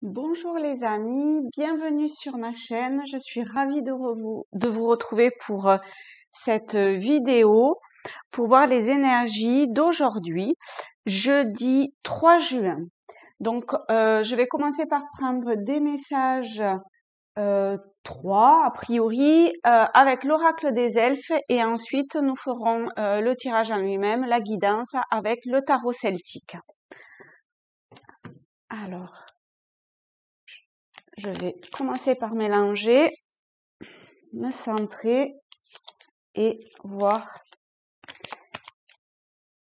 Bonjour les amis, bienvenue sur ma chaîne. Je suis ravie de vous retrouver pour cette vidéo pour voir les énergies d'aujourd'hui, jeudi 3 juin. Donc, je vais commencer par prendre des messages 3 a priori avec l'oracle des elfes et ensuite nous ferons le tirage en lui-même, la guidance avec le tarot celtique. Alors, je vais commencer par mélanger, me centrer et voir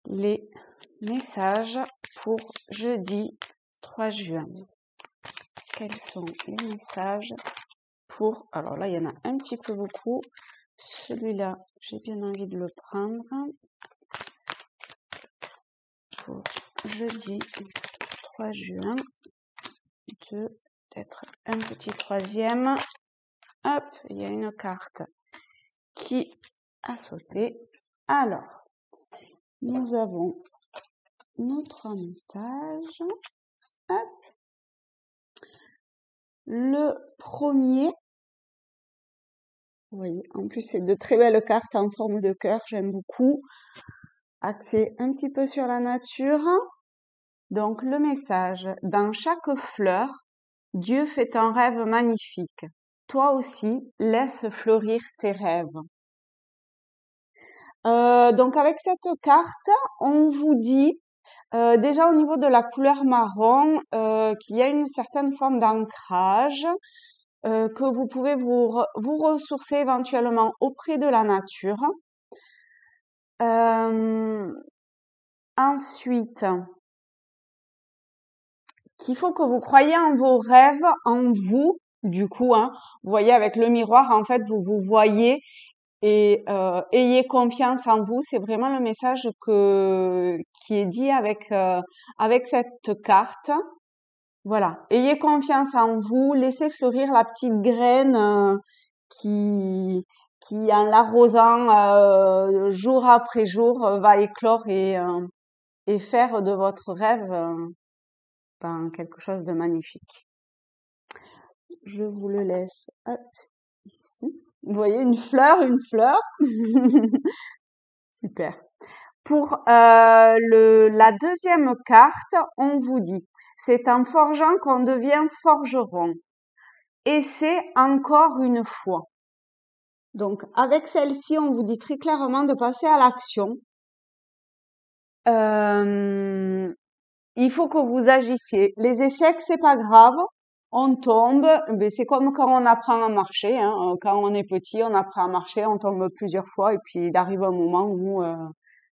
les messages pour jeudi 3 juin. Quels sont les messages pour... Alors là, il y en a un petit peu beaucoup. Celui-là, j'ai bien envie de le prendre. Pour jeudi 3 juin. Peut-être un petit troisième. Hop, il y a une carte qui a sauté. Alors, nous avons nos 3 messages. Hop. Le premier, vous voyez, en plus c'est de très belles cartes en forme de cœur, j'aime beaucoup. Axé un petit peu sur la nature. Donc le message, dans chaque fleur, Dieu fait un rêve magnifique. Toi aussi, laisse fleurir tes rêves. Donc avec cette carte, on vous dit déjà au niveau de la couleur marron qu'il y a une certaine forme d'ancrage, que vous pouvez vous ressourcer éventuellement auprès de la nature. Ensuite, qu'il faut que vous croyiez en vos rêves, en vous, du coup, hein. Vous voyez avec le miroir, en fait, vous vous voyez et ayez confiance en vous. C'est vraiment le message qui est dit avec cette carte. Voilà, ayez confiance en vous, laissez fleurir la petite graine qui en l'arrosant jour après jour va éclore et faire de votre rêve quelque chose de magnifique. Je vous le laisse hop, ici. Vous voyez une fleur. Super. Pour la deuxième carte, on vous dit, c'est en forgeant qu'on devient forgeron. Et c'est encore une fois. Donc, avec celle-ci, on vous dit très clairement de passer à l'action. Il faut que vous agissiez. Les échecs, c'est pas grave. On tombe, mais c'est comme quand on apprend à marcher. Hein. Quand on est petit, on apprend à marcher, on tombe plusieurs fois, et puis il arrive un moment où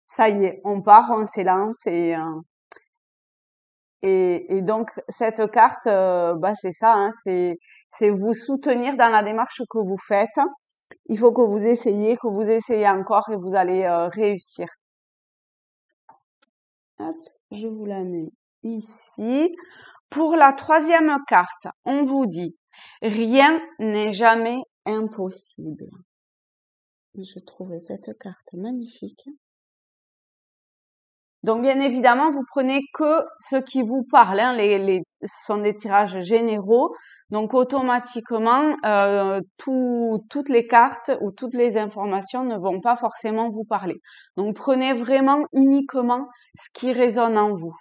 ça y est, on part, on s'élance et donc cette carte, c'est ça, hein, c'est vous soutenir dans la démarche que vous faites. Il faut que vous essayez encore et vous allez réussir. Hop, je vous la mets ici. Pour la troisième carte, on vous dit « Rien n'est jamais impossible ». Je trouvais cette carte magnifique. Donc, bien évidemment, vous prenez que ce qui vous parle. Hein, ce sont des tirages généraux. Donc, automatiquement, toutes les cartes ou toutes les informations ne vont pas forcément vous parler. Donc, prenez vraiment uniquement ce qui résonne en vous.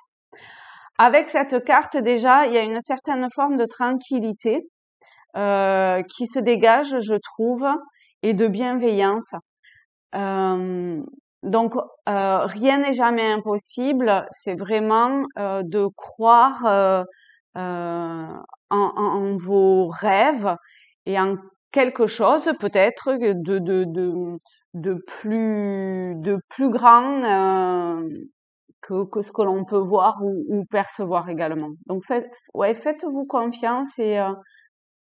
Avec cette carte, déjà, il y a une certaine forme de tranquillité qui se dégage, je trouve, et de bienveillance. Donc, rien n'est jamais impossible. C'est vraiment de croire en vos rêves et en quelque chose peut-être de plus grand que ce que l'on peut voir ou percevoir également. Donc, faites-vous confiance et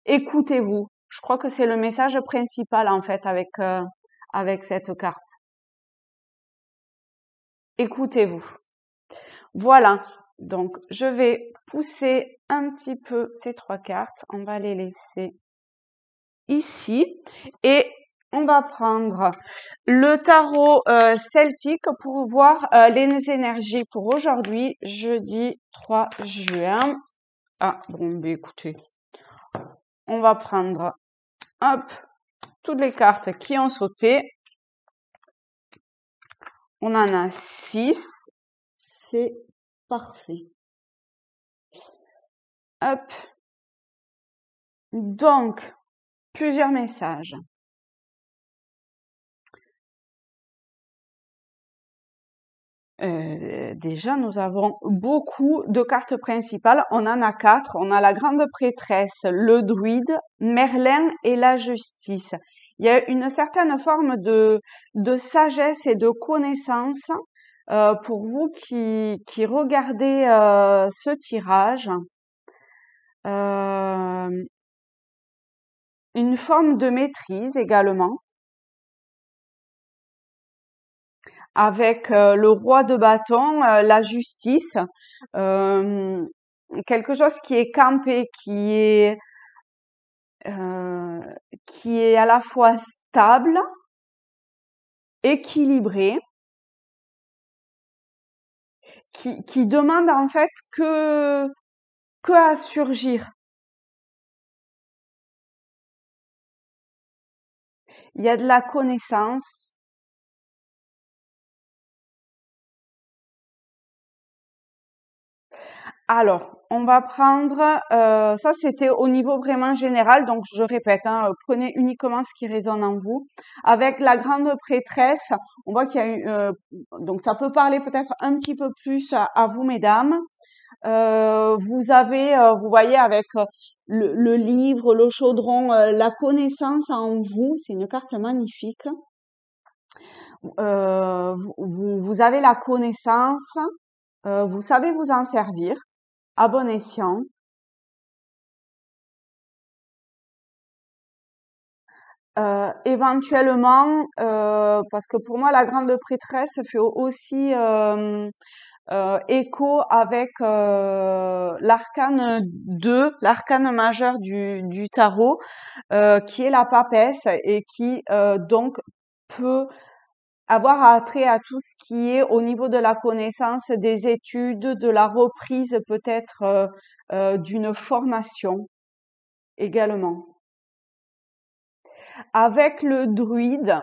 écoutez-vous. Je crois que c'est le message principal en fait avec cette carte. Écoutez-vous. Voilà, donc je vais pousser un petit peu ces 3 cartes. On va les laisser ici et on va prendre le tarot celtique pour voir les énergies pour aujourd'hui, jeudi 3 juin. Ah, bon, ben écoutez, on va prendre, hop, toutes les cartes qui ont sauté. On en a 6. C'est parfait. Hop. Donc, plusieurs messages. Déjà, nous avons beaucoup de cartes principales. On en a 4. On a la grande prêtresse, le druide, Merlin et la justice. Il y a une certaine forme de sagesse et de connaissance pour vous qui regardez ce tirage. Une forme de maîtrise également, avec le roi de bâton, la justice, euh, quelque chose qui est campé, qui est à la fois stable, équilibré, qui demande en fait que à surgir. Il y a de la connaissance. Alors, on va prendre, ça c'était au niveau vraiment général, donc je répète, hein, prenez uniquement ce qui résonne en vous. Avec la grande prêtresse, on voit qu'il y a donc ça peut parler peut-être un petit peu plus à vous, mesdames. Vous avez, vous voyez avec le livre, le chaudron, la connaissance en vous, c'est une carte magnifique. Vous avez la connaissance, vous savez vous en servir à bon escient. Éventuellement, parce que pour moi la grande prêtresse fait aussi écho avec l'arcane 2, l'arcane majeur du tarot, qui est la papesse et qui donc peut avoir attrait à tout ce qui est au niveau de la connaissance, des études, de la reprise peut-être d'une formation également. Avec le druide,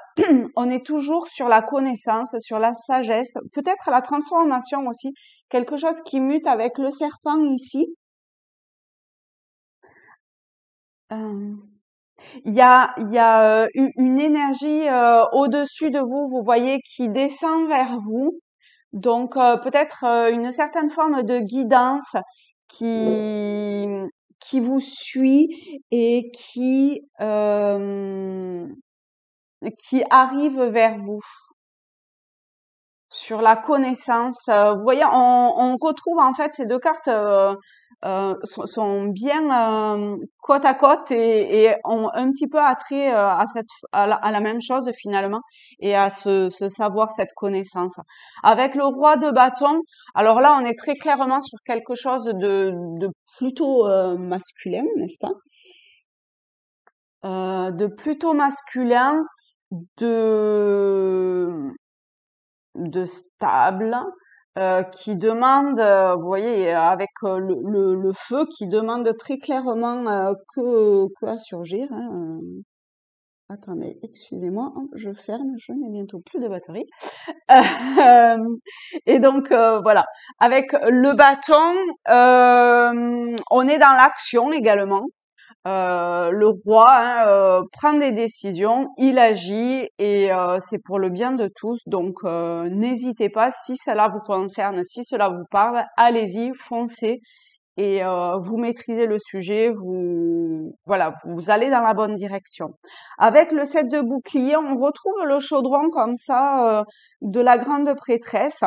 on est toujours sur la connaissance, sur la sagesse, peut-être la transformation aussi, quelque chose qui mute avec le serpent ici. Euh, il y a une énergie au-dessus de vous, vous voyez, qui descend vers vous. Donc peut-être une certaine forme de guidance qui qui vous suit et qui arrive vers vous sur la connaissance. Vous voyez, on retrouve en fait ces deux cartes sont bien côte à côte et ont un petit peu attrait à la même chose finalement et à ce savoir, cette connaissance. Avec le roi de bâton, alors là, on est très clairement sur quelque chose de plutôt masculin, n'est-ce pas? De plutôt masculin, de de stable, qui demande, vous voyez, avec le feu, qui demande très clairement que à surgir. Hein. Attendez, excusez-moi, hop, je ferme, je n'ai bientôt plus de batterie. Et donc voilà, avec le bâton, on est dans l'action également. Le roi hein, prend des décisions, il agit et c'est pour le bien de tous. Donc n'hésitez pas, si cela vous concerne, si cela vous parle, allez-y, foncez et vous maîtrisez le sujet, voilà, vous allez dans la bonne direction. Avec le 7 de bouclier, on retrouve le chaudron comme ça de la grande prêtresse.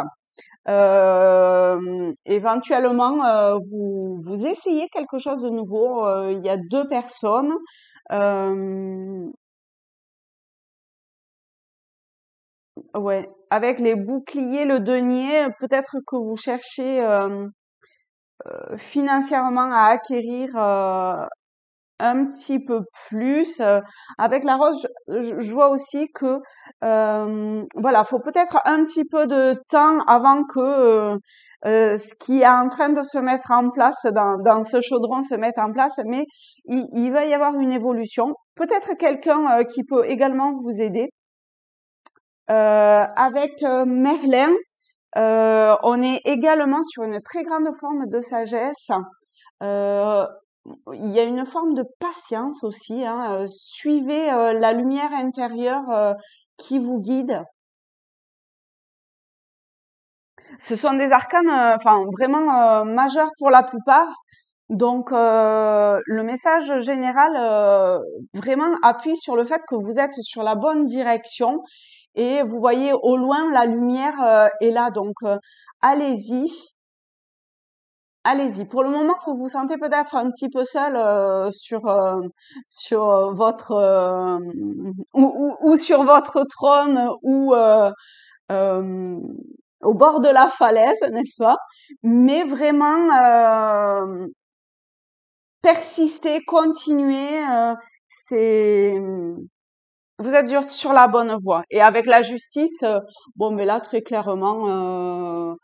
Éventuellement, vous essayez quelque chose de nouveau. Il y a deux personnes. Ouais, avec les boucliers, le denier, peut-être que vous cherchez financièrement à acquérir un petit peu plus. Avec la rose, je vois aussi que voilà, faut peut-être un petit peu de temps avant que ce qui est en train de se mettre en place dans ce chaudron se met en place, mais il va y avoir une évolution. Peut-être quelqu'un qui peut également vous aider. Avec Merlin, on est également sur une très grande forme de sagesse. Il y a une forme de patience aussi, hein. Suivez la lumière intérieure qui vous guide. Ce sont des arcanes, enfin vraiment majeurs pour la plupart. Donc le message général vraiment appuie sur le fait que vous êtes sur la bonne direction et vous voyez au loin la lumière est là. Donc allez-y. Allez-y. Pour le moment, vous vous sentez peut-être un petit peu seul sur votre ou sur votre trône ou euh, au bord de la falaise, n'est-ce pas? Mais vraiment persister, continuer. C'est Vous êtes sur la bonne voie. Et avec la justice, bon, mais là très clairement.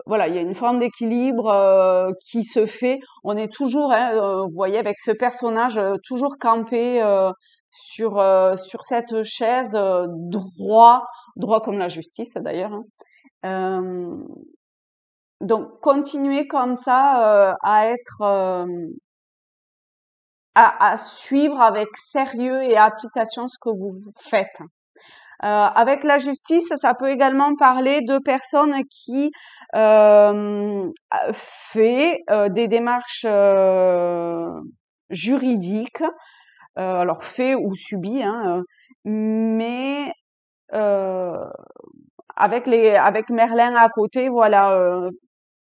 Voilà, il y a une forme d'équilibre qui se fait. On est toujours, hein, vous voyez, avec ce personnage toujours campé sur cette chaise droit comme la justice d'ailleurs. Hein. Euh, donc continuez comme ça à être à suivre avec sérieux et application ce que vous faites. Avec la justice, ça peut également parler de personnes qui fait des démarches juridiques, alors fait ou subi, hein, mais euh, avec Merlin à côté, voilà.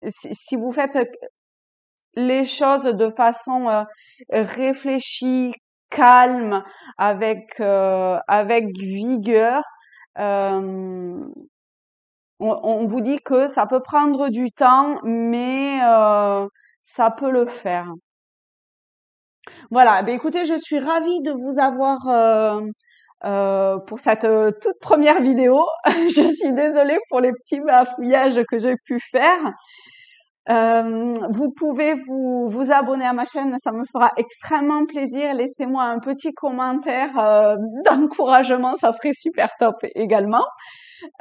Si vous faites les choses de façon réfléchie, calme, avec vigueur. Euh, on vous dit que ça peut prendre du temps, mais ça peut le faire. Voilà. Ben écoutez, je suis ravie de vous avoir pour cette toute première vidéo. Je suis désolée pour les petits bafouillages que j'ai pu faire. Vous pouvez vous abonner à ma chaîne, ça me fera extrêmement plaisir. Laissez-moi un petit commentaire d'encouragement, ça serait super top également.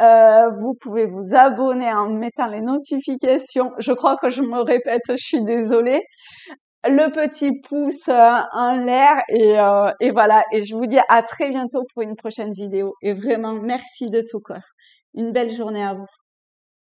Vous pouvez vous abonner en mettant les notifications. Je crois que je me répète, je suis désolée. Le petit pouce en l'air et voilà. Et je vous dis à très bientôt pour une prochaine vidéo. Et vraiment, merci de tout cœur. Une belle journée à vous.